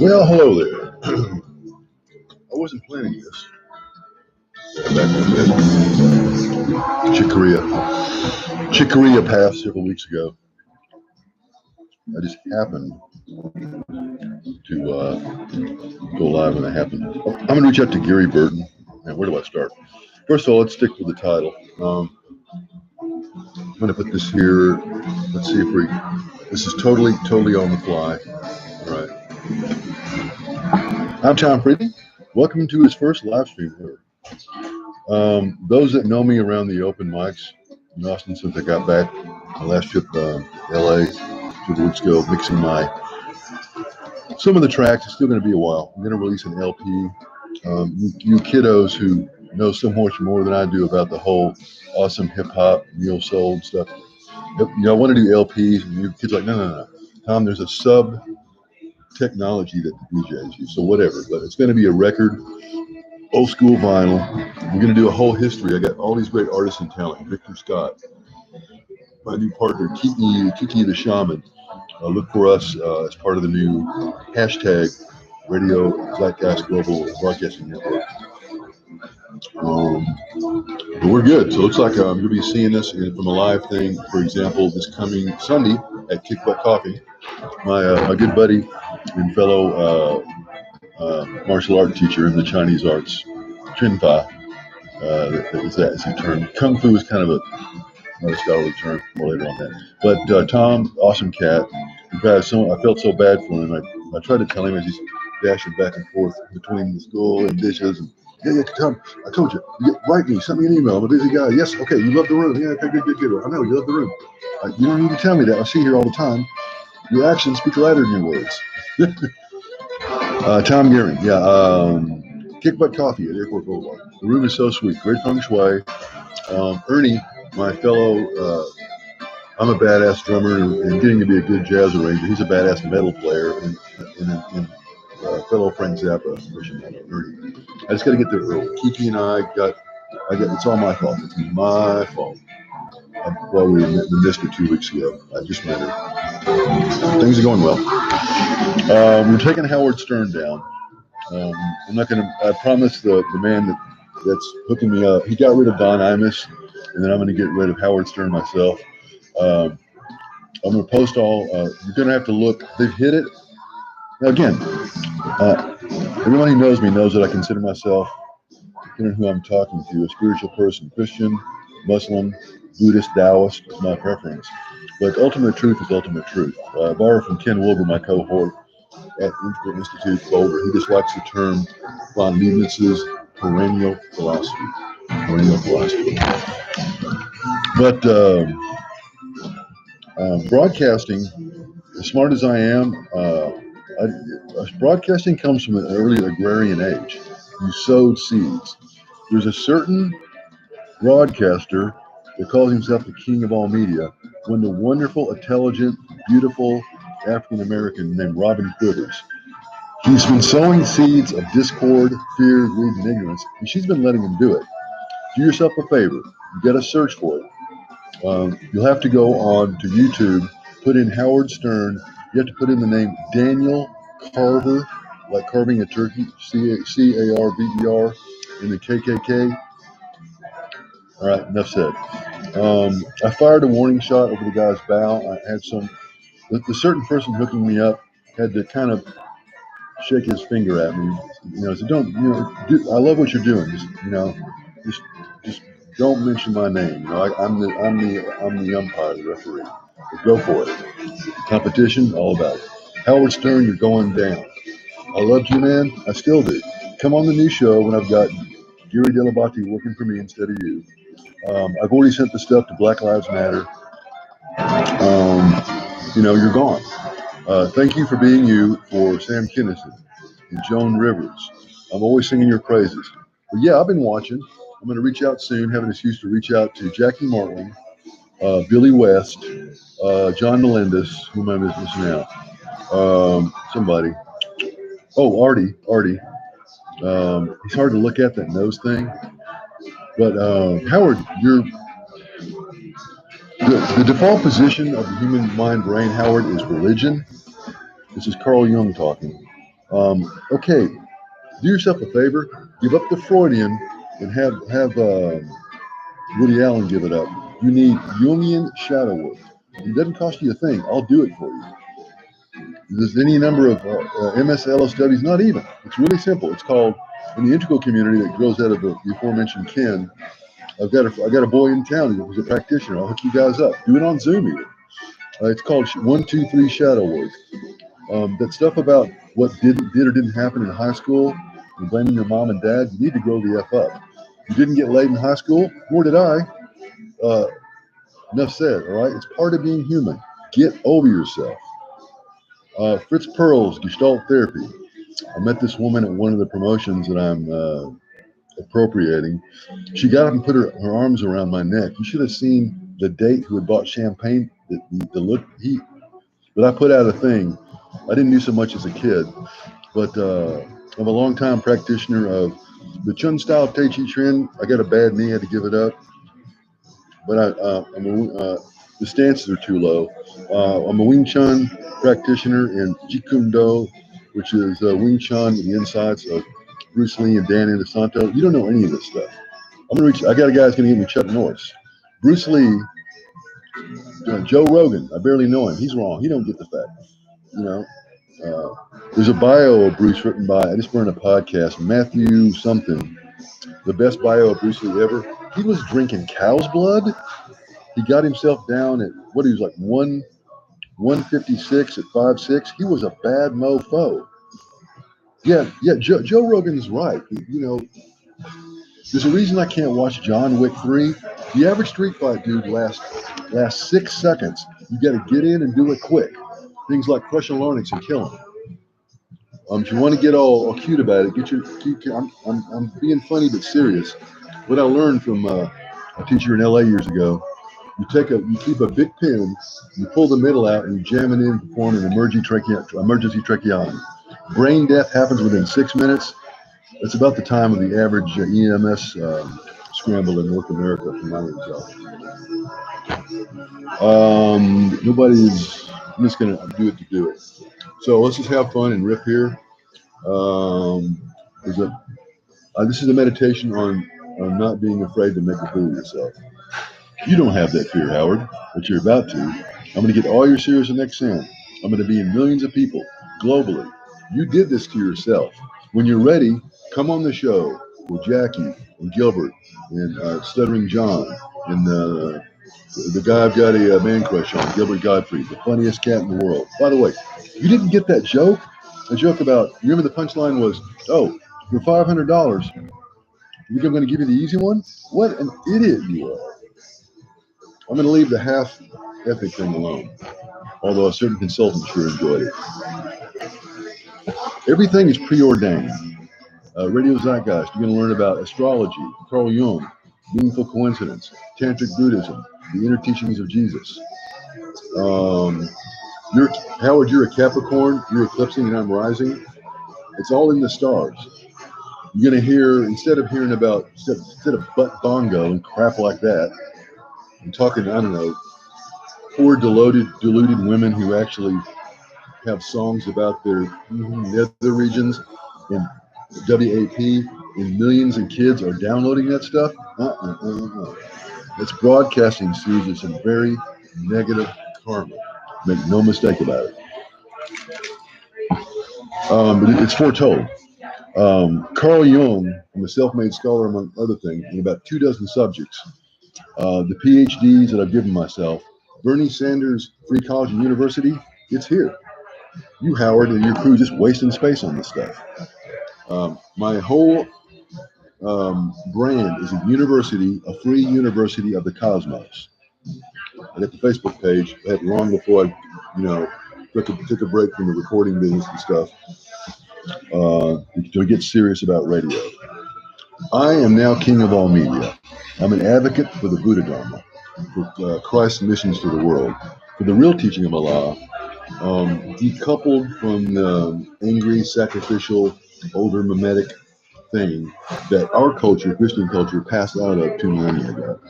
Well, hello there. I wasn't planning this. Back in Chicoria passed several weeks ago. I just happened to go live when it happened. I'm going to reach out to Gary Burton. And where do I start? First of all, let's stick with the title. I'm going to put this here. Let's see if this is totally on the fly. All right. I'm Tom Friedman. Welcome to his first live stream here. Those that know me around the open mics in Austin since I got back, my last trip to LA 2 weeks ago, mixing some of the tracks. It's still going to be a while. I'm going to release an LP. You kiddos who know so much more than I do about the whole awesome hip hop, neo soul and stuff. I want to do LPs, and your kids are like, no. Tom, there's a sub technology that the DJs use, so whatever. But it's going to be a record. Old school vinyl. We're going to do a whole history. I got all these great artists in talent. Victor Scott, my new partner, Kiki the Shaman. Look for us as part of the new hashtag Radio Zeitgeist Global Broadcasting Network. But we're good. So it looks like I'm going to be seeing this from a live thing. For example, this coming Sunday at Kick Butt Coffee. My good buddy and fellow martial art teacher in the Chinese arts, Chin-Fa, is the term. Kung Fu is kind of another scholarly term, more later on that. But Tom, awesome cat. In fact, I felt so bad for him. I tried to tell him as he's dashing back and forth between the school and dishes. And, yeah, Tom, I told you, write me, send me an email. I'm a busy guy. Yes, okay, you love the room. Yeah, okay, good. I know, you love the room. You don't need to tell me that. I see you here all the time. Your actions speak louder than your words. Tom Gearing, Kick Butt Coffee at Airport Boulevard. The room is so sweet, great feng shui. Ernie, my fellow, I'm a badass drummer and getting to be a good jazz arranger. He's a badass metal player, and fellow Frank Zappa, Ernie. I just got to get there early. Kiki and I got. It's all my fault. It's my fault. Well, we missed her 2 weeks ago. I just met her. Things are going well. We're taking Howard Stern down. I'm not going to. I promised the man that's hooking me up. He got rid of Don Imus, and then I'm going to get rid of Howard Stern myself. I'm going to post all. You're going to have to look. They've hit it. Now again, everyone who knows me knows that I consider myself, depending on who I'm talking to, a spiritual person. Christian, Muslim, Buddhist, Taoist is my preference. But ultimate truth is ultimate truth. I borrow from Ken Wilber, my cohort at Integral Institute Boulder. He just likes the term von Leibniz's perennial philosophy. But broadcasting, as smart as I am, broadcasting comes from an early agrarian age. You sowed seeds. There's a certain broadcaster that calls himself the king of all media, when the wonderful, intelligent, beautiful African American named Robin Quivers. He's been sowing seeds of discord, fear, greed, and ignorance, and she's been letting him do it. Do yourself a favor. You got to search for it. You'll have to go on to YouTube, put in Howard Stern. You have to put in the name Daniel Carver, like carving a turkey, C-A-R-V-E-R, in the KKK. All right, enough said. I fired a warning shot over the guy's bow. I had the certain person hooking me up had to kind of shake his finger at me. Said, don't, I love what you're doing. Just don't mention my name. I'm the umpire, the referee. But go for it. Competition, all about it. Howard Stern, you're going down. I loved you, man. I still do. Come on the new show when I've got Gary Delabate working for me instead of you. I've already sent the stuff to Black Lives Matter. You're gone. Thank you for being you for Sam Kinison and Joan Rivers. I'm always singing your praises. But yeah, I've been watching. I'm going to reach out soon, have an excuse to reach out to Jackie Martling, Billy West, John Melendez, whom I'm missing out. Somebody. Oh, Artie. He's hard to look at, that nose thing. But Howard, the default position of the human mind brain, Howard, is religion. This is Carl Jung talking. Okay, do yourself a favor, give up the Freudian and have Woody Allen give it up. You need Jungian shadow work. It doesn't cost you a thing. I'll do it for you. There's any number of MSLS studies, not even. It's really simple. It's called, in the integral community that grows out of the aforementioned Ken, I got a boy in town who's a practitioner. I'll hook you guys up. Do it on Zoom even. It's called 123 Shadow Work. That stuff about what did or didn't happen in high school and blaming your mom and dad, you need to grow the F up. You didn't get laid in high school, nor did I. Uh, enough said, all right? It's part of being human. Get over yourself. Fritz Perls, Gestalt Therapy. I met this woman at one of the promotions that I'm appropriating. She got up and put her arms around my neck. You should have seen the date who had bought champagne, the look, but I put out a thing. I didn't do so much as a kid, but I'm a longtime practitioner of the Chun style Tai Chi trend. I got a bad knee, I had to give it up, but the stances are too low. I'm a Wing Chun practitioner in Jeet Kune Do, which is Wing Chun, the insights of Bruce Lee and Dan Inosanto. You don't know any of this stuff. I got a guy that's going to give me Chuck Norris. Bruce Lee, Joe Rogan. I barely know him. He's wrong. He don't get the fact. You know, there's a bio of Bruce written by, I just burned a podcast, Matthew something, the best bio of Bruce Lee ever. He was drinking cow's blood. He got himself down at what he was like 156 at 5'6". He was a bad mofo. Yeah, Joe Rogan is right. You know, there's a reason I can't watch John Wick 3. The average street fight, dude, lasts 6 seconds. You got to get in and do it quick. Things like crush a larynx and kill him. If you want to get all cute about it, I'm being funny but serious. What I learned from a teacher in LA years ago, you keep a big pin, you pull the middle out, and you jam it in and perform an emergency tracheotomy. Brain death happens within 6 minutes. That's about the time of the average EMS scramble in North America, from my results. I'm just going to do it to do it. So let's just have fun and rip here. This is a meditation on not being afraid to make a fool of yourself. You don't have that fear, Howard, but you're about to. I'm going to get all your serious and next in. I'm going to be in millions of people globally. You did this to yourself. When you're ready, come on the show with Jackie and Gilbert and Stuttering John and the guy I've got a man crush on, Gilbert Godfrey, the funniest cat in the world. By the way, you didn't get that joke? A joke about, you remember the punchline was, oh, for $500, you think I'm going to give you the easy one? What an idiot you are. I'm going to leave the half epic thing alone, although a certain consultant sure enjoyed it. Everything is preordained. Radio Zeitgeist, you're going to learn about astrology, Carl Jung, meaningful coincidence, tantric Buddhism, the inner teachings of Jesus. Howard, you're a Capricorn, you're eclipsing and I'm rising. It's all in the stars. You're going to hear, instead of butt bongo and crap like that, I'm talking, I don't know, poor deluded women who actually have songs about their nether regions and WAP, and millions of kids are downloading that stuff. It's broadcasting series of some very negative karma. Make no mistake about it. But it's foretold. Carl Jung, I'm a self-made scholar among other things, in about 24 subjects. The PhDs that I've given myself, Bernie Sanders Free College and University, it's here. You, Howard, and your crew just wasting space on this stuff. My whole brand is a free university of the cosmos. I got the Facebook page. I had long before I, took a break from the recording business and stuff to get serious about radio. I am now king of all media. I'm an advocate for the Buddha Dharma, for Christ's missions to the world, for the real teaching of Allah, decoupled from the angry, sacrificial, older mimetic thing that our culture, Christian culture, passed out of 2 millennia ago.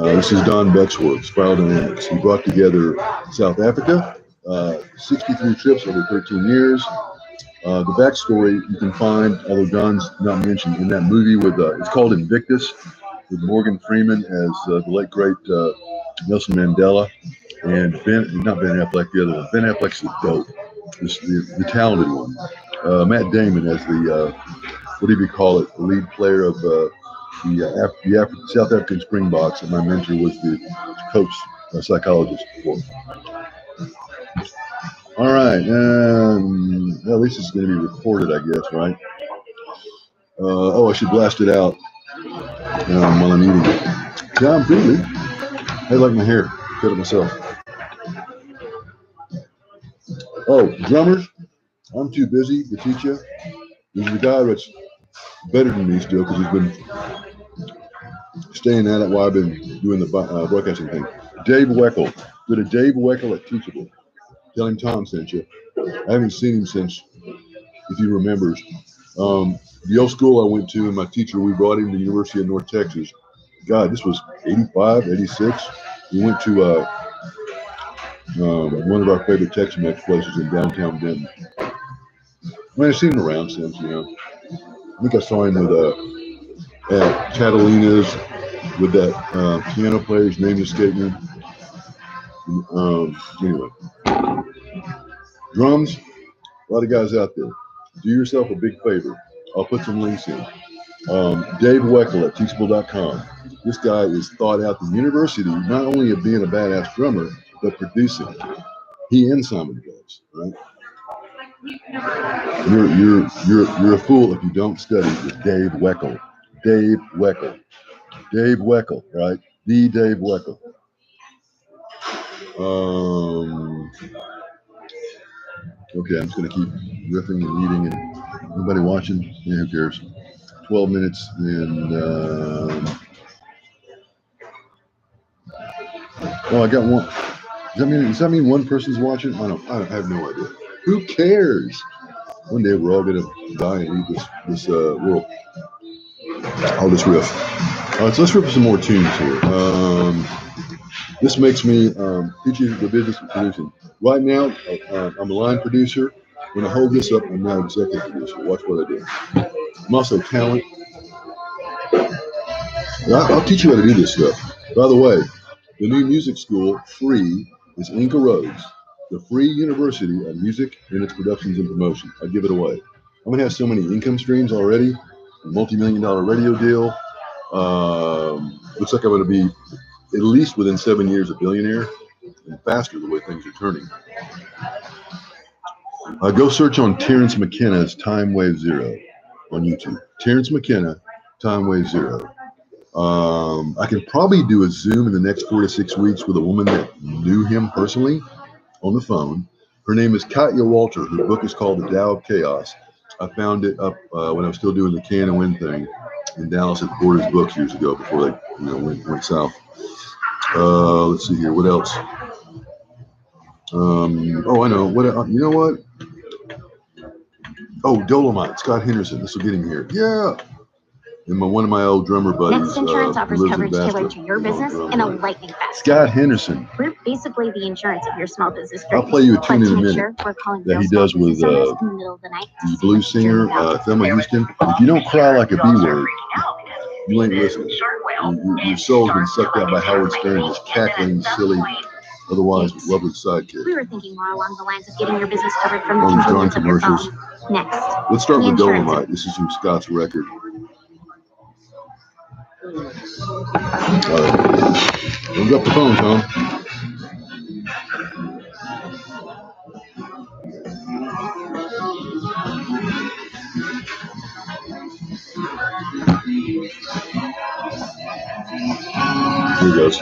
This is Don Becksworth, Spiral Dynamics. He brought together South Africa, 63 trips over 13 years. The backstory you can find, although Don's not mentioned, in that movie with it's called Invictus, with Morgan Freeman as the late great Nelson Mandela, and not Ben Affleck, the other one. Ben Affleck's the dope, the talented one. Matt Damon as the what do you call it? The lead player of the South African Springboks, and my mentor was the coach, psychologist for. All right, well, at least it's going to be recorded, I guess, right? I should blast it out while I'm eating it. Yeah, I'm feeling. I like my hair. Cut it myself. Oh, drummers, I'm too busy to teach you. There's a guy that's better than me still because he's been staying at it while I've been doing the broadcasting thing. Dave Weckl. Go to Dave Weckl at Teachable. Tell him Tom sent you. I haven't seen him since, if he remembers. The old school I went to and my teacher, we brought him to the University of North Texas. God, this was 85, 86. We went to one of our favorite Tex-Mex places in downtown Denton. I mean, I've seen him around since, you know. I think I saw him with at Catalina's with that piano player's name escaped me. Anyway, drums, a lot of guys out there. Do yourself a big favor. I'll put some links in. Dave Weckl at Teachable.com. This guy is thought out the university, not only of being a badass drummer, but producing. He and Simon does, right? You're a fool if you don't study with Dave Weckl. Dave Weckl. Dave Weckl, right? The Dave Weckl. Okay, I'm just gonna keep riffing and eating, and nobody watching. Yeah, who cares? 12 minutes, and I got one. Does that mean one person's watching? I have no idea. Who cares? One day we're all gonna die and leave this world. I'll just riff. All right, so let's riff some more tunes here. This makes me teaching the business of producing. Right now, I'm a line producer. When I hold this up, I'm now executive producer. Watch what I do. I'm also talent. I'll teach you how to do this stuff. By the way, the new music school, free, is Inca Rhodes, the free university of music and its productions and promotion. I give it away. I'm gonna have so many income streams already. A multi-million-dollar radio deal. Looks like I'm gonna be at least within 7 years a billionaire, and faster the way things are turning. Go search on Terrence McKenna's Time Wave Zero on YouTube. Terrence McKenna, Time Wave Zero. I can probably do a Zoom in the next 4 to 6 weeks with a woman that knew him personally on the phone. Her name is Katya Walter. Her book is called The Tao of Chaos. I found it up when I was still doing the Can and Win thing in Dallas at Borders Books years ago before they went south. Let's see here. What else? I know. You know what? Oh, Dolomite. Scott Henderson. This will get him here. Yeah. And one of my old drummer buddies. Next Insurance offers coverage tailored to your business in a lightning fast. Scott Henderson. We're basically the insurance of your small business. I'll play you a tune in a minute that he does with the middle of the night. the blues singer Thelma Houston. If you don't cry like a B-word, you ain't listening. Your soul's been sucked out by Howard Stern, this cackling, silly, otherwise lovely sidekick. We were thinking more along the lines of getting your business covered from all the these darn convenience of your commercials. phone. Next. Let's start with Dolomite. This is from Scott's record. Don't drop the phone, Tom. Here it goes.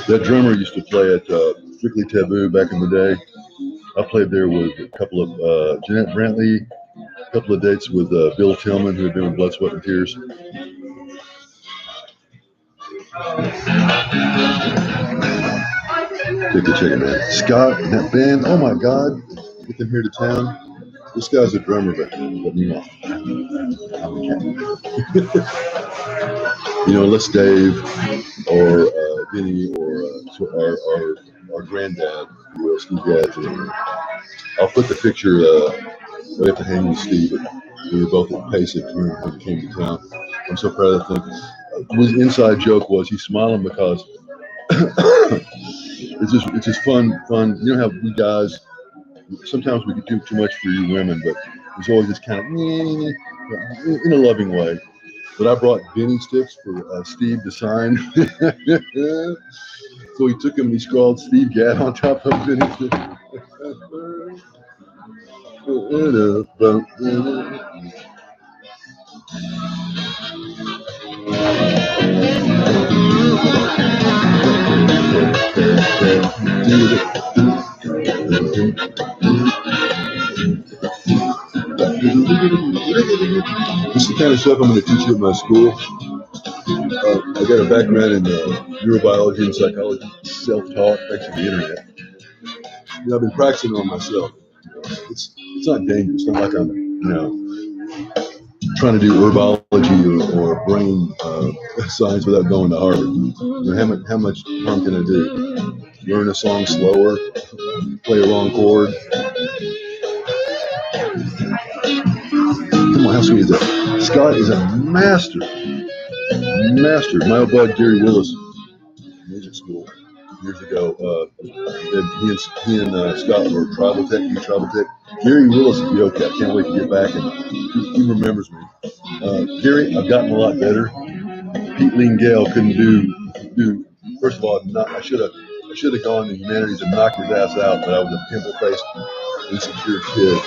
That drummer used to play at Strictly Taboo back in the day. I played there with a couple of Jeanette Brantley, a couple of dates with Bill Tillman, who had been in Blood, Sweat, and Tears. Take a check it out. Scott and that band, oh my God, get them here to town. This guy's a drummer, but you know. You know, unless Dave or Vinny or our granddad, Steve Gadsden, I'll put the picture right at the hang with Steve. We were both at Pace when he came to town. I'm so proud of that thing. His inside joke was he's smiling because it's just fun. You know how we guys sometimes we could do too much for you women, but there's always this kind of in a loving way. But I brought Benny sticks for Steve to sign. So he took him and he scrawled Steve Gadd on top of Benny sticks. This is the kind of stuff I'm going to teach you at my school. I got a background in neurobiology and psychology, self-taught, thanks to the internet. You know, I've been practicing on myself. It's not dangerous. It's not like I'm, trying to do herbology or brain science without going to Harvard. You know, how much harm can I do? Learn a song slower, play a wrong chord. Come on, how sweet is that? Scott is a master. My old bud Gary Willis, music school years ago. He and Scott were Tribal Tech. Gary Willis is the OK. I can't wait to get back, and he remembers me. Gary, I've gotten a lot better. Pete Lee and Gale couldn't do. First of all, I should have gone to humanities and knocked his ass out, but I was a pimple-faced, insecure kid.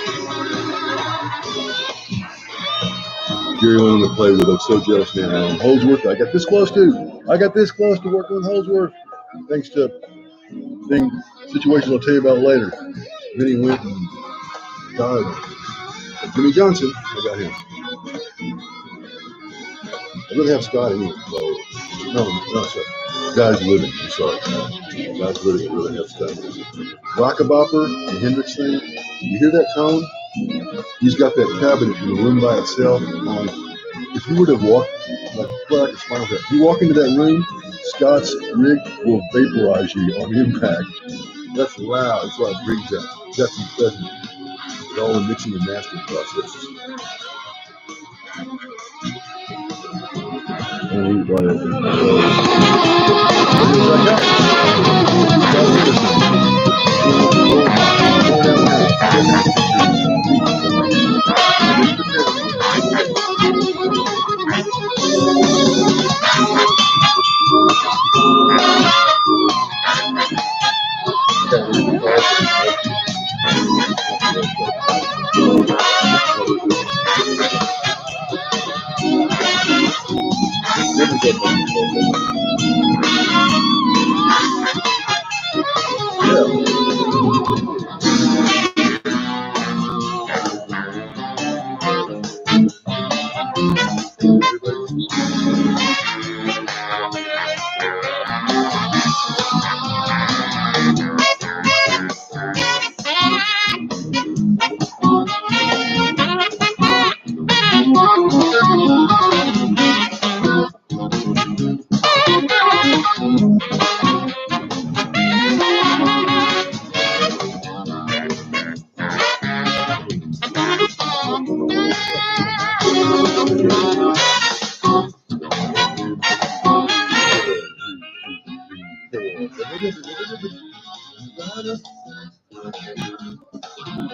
Gary went on to play with. I'm so jealous now. Holdsworth, I got this close to working with Holdsworth, thanks to situations I'll tell you about later. Then he went and died. Jimmy Johnson, I got him. I really have Scott anyway. No, sorry. Guy's living. I'm sorry. Guy's living. I really have Scott. Rockabopper, the Hendrix thing. You hear that tone? He's got that cabinet in the room by itself. If you were to walk, like a spinal tap, you walk into that room, Scott's rig will vaporize you on impact. That's loud. That's why it brings that. That's unpleasant. It's all the mixing and mastering processes.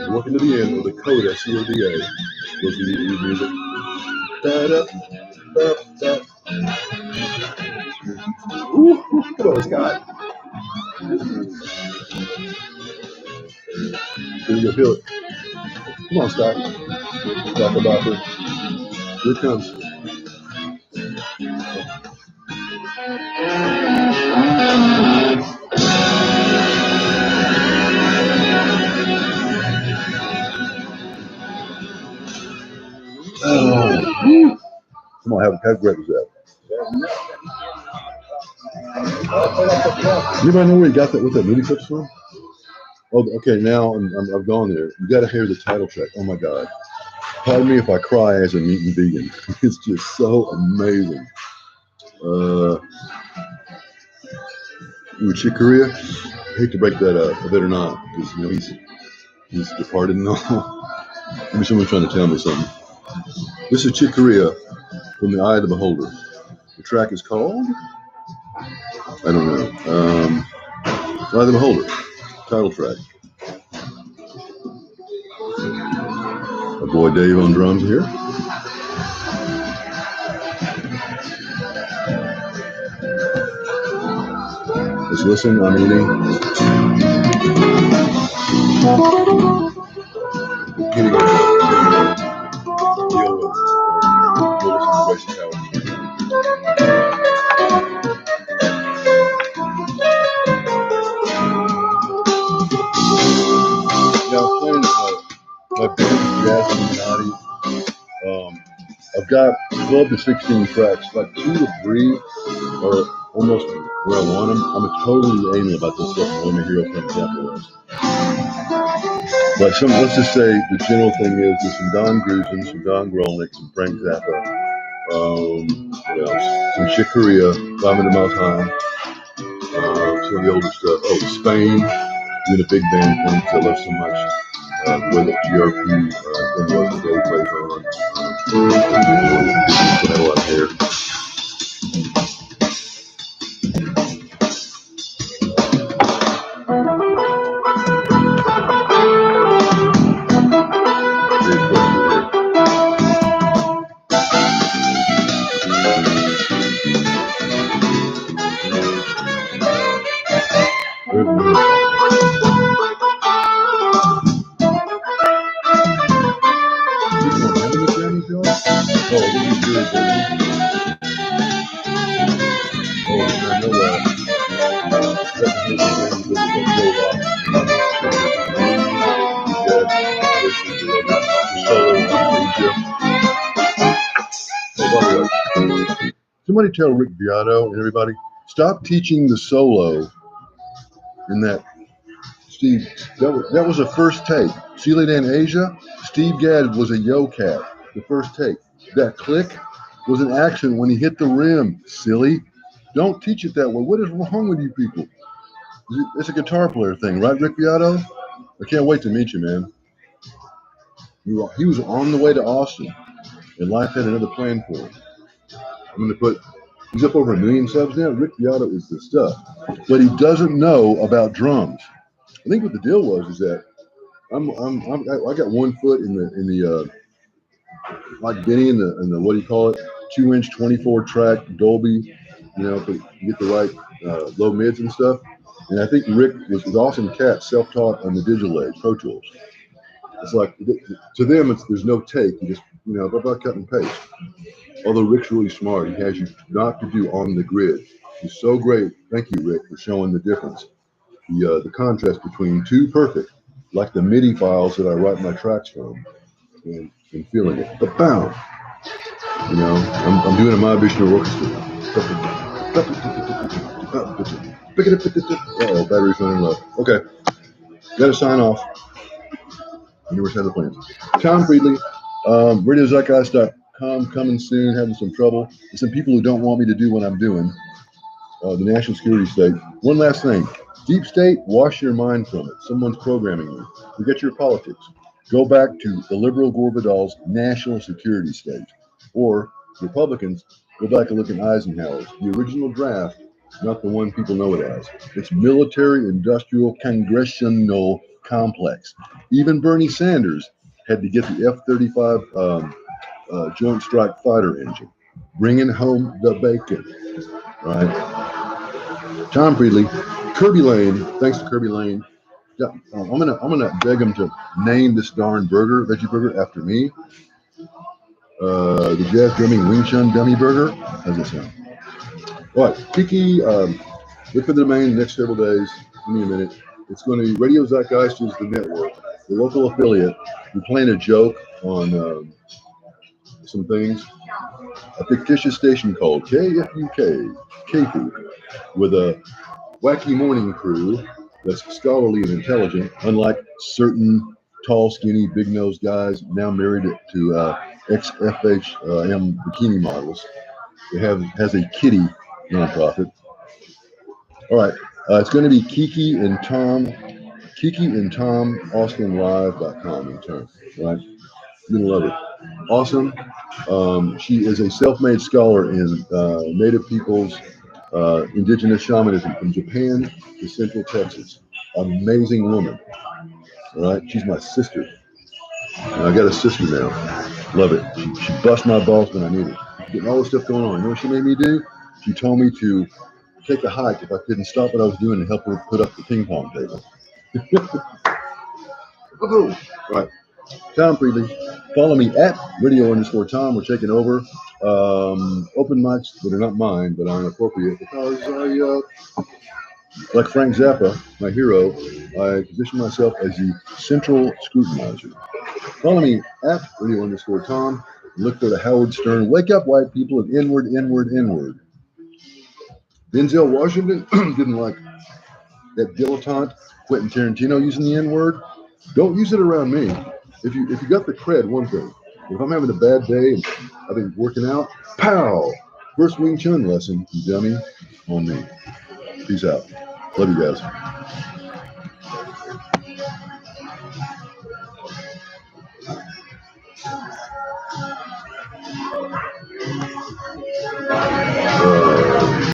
Working to the end of the code SCODA. Goes to the music. Ooh, come on, Scott. Here you go, feel it. Come on, Scott. Talk about it. Here it comes. Come on, how great was that? Anybody know where you got that? What that movie clip's from? Oh, okay. Now I've gone there. You got to hear the title track. Oh my God! Pardon me if I cry as a meat and vegan. It's just so amazing. With Chick Corea, I hate to break that up, I better not, because he's departed and all. Maybe someone's trying to tell me something. This is Chick Corea from the Eye of the Beholder. The track is called, I don't know, Eye of the Beholder, title track. Our boy Dave on drums here. Let's listen. I'm eating. Getting on deal with Racing Power. Now, playing my band Jazz Illuminati, I've got 12 to 16 tracks, like 2 to 3 are almost where I want them. I'm totally aiming about this stuff. One of my heroes, for example, is. But let's just say the general thing is there's some Don Grusin, some Don Grolnick, some Frank Zappa, what else? Some Chick Corea, 500 Miles High, some of the older stuff. Oh, Spain, doing a big band thing because I love so much. Where the GRP thing was that Dave plays on. They had a lot of hair. Somebody tell Rick Beato and everybody, stop teaching the solo in that. Steve, that was a first take. Celia Dan Asia, Steve Gadd was a yo-cat, the first take. That click was an action when he hit the rim, silly. Don't teach it that way. What is wrong with you people? It's a guitar player thing, right, Rick Beato? I can't wait to meet you, man. He was on the way to Austin, and life had another plan for him. He's up over 1 million subs now. Rick Beato is the stuff, but he doesn't know about drums. I think what the deal was is that I got 1 foot in the like Benny in the what do you call it, 2-inch 24 track Dolby, to get the right low mids and stuff. And I think Rick was an awesome cat, self-taught on the digital age, Pro Tools. It's like to them, there's no take. You just about cut and paste. Although Rick's really smart, he has you not to do on the grid. He's so great. Thank you, Rick, for showing the difference. The contrast between two perfect, like the MIDI files that I write my tracks from, and feeling it. But bam, I'm doing a My Vision orchestra. Uh-oh, battery's running low. Okay, gotta sign off. Universe has the plans. Tom Friedley, RadioZeitgeist.com, coming soon, having some trouble. There's some people who don't want me to do what I'm doing. The national security state. One last thing. Deep state, wash your mind from it. Someone's programming you. Forget your politics. Go back to the liberal Gore Vidal's national security state. Or Republicans, go back and look at Eisenhower's. The original draft, not the one people know it as. It's military, industrial, congressional complex. Even Bernie Sanders had to get the F-35 Joint Strike Fighter engine, bringing home the bacon, right? Tom Friedley, Kirby Lane. Thanks to Kirby Lane. Yeah, I'm gonna beg him to name this darn veggie burger after me. The Jazz Drumming Wing Chun Dummy Burger. How's it sound? All right, Kiki. Look for the domain the next several days. Give me a minute. It's going to be Radio Zeitgeist is the network, the local affiliate. We're playing a joke on some things. A fictitious station called KFUK, KFUK, with a wacky morning crew that's scholarly and intelligent, unlike certain tall, skinny, big-nosed guys now married to ex-FHM bikini models. It has a kitty nonprofit. All right. It's going to be Kiki and Tom AustinLive.com in turn. Right. You're going to love it. Awesome. She is a self-made scholar in Native peoples, indigenous shamanism from Japan to Central Texas. Amazing woman. All right. She's my sister. And I got a sister now. Love it. She busts my balls when I need it. Getting all this stuff going on. You know what she made me do? She told me to take a hike if I couldn't stop what I was doing and help her put up the ping pong table. Woohoo! Right. Tom Freely. Follow me at radio_Tom. We're taking over. Open mics that are not mine, but are inappropriate because like Frank Zappa, my hero, I position myself as the central scrutinizer. Follow me at radio_Tom. Look for the Howard Stern. Wake up, white people, and inward, inward, inward. Denzel Washington didn't like that dilettante Quentin Tarantino using the N-word. Don't use it around me. If you got the cred, one thing. If I'm having a bad day and I've been working out, pow! First Wing Chun lesson, you dummy, on me. Peace out. Love you guys.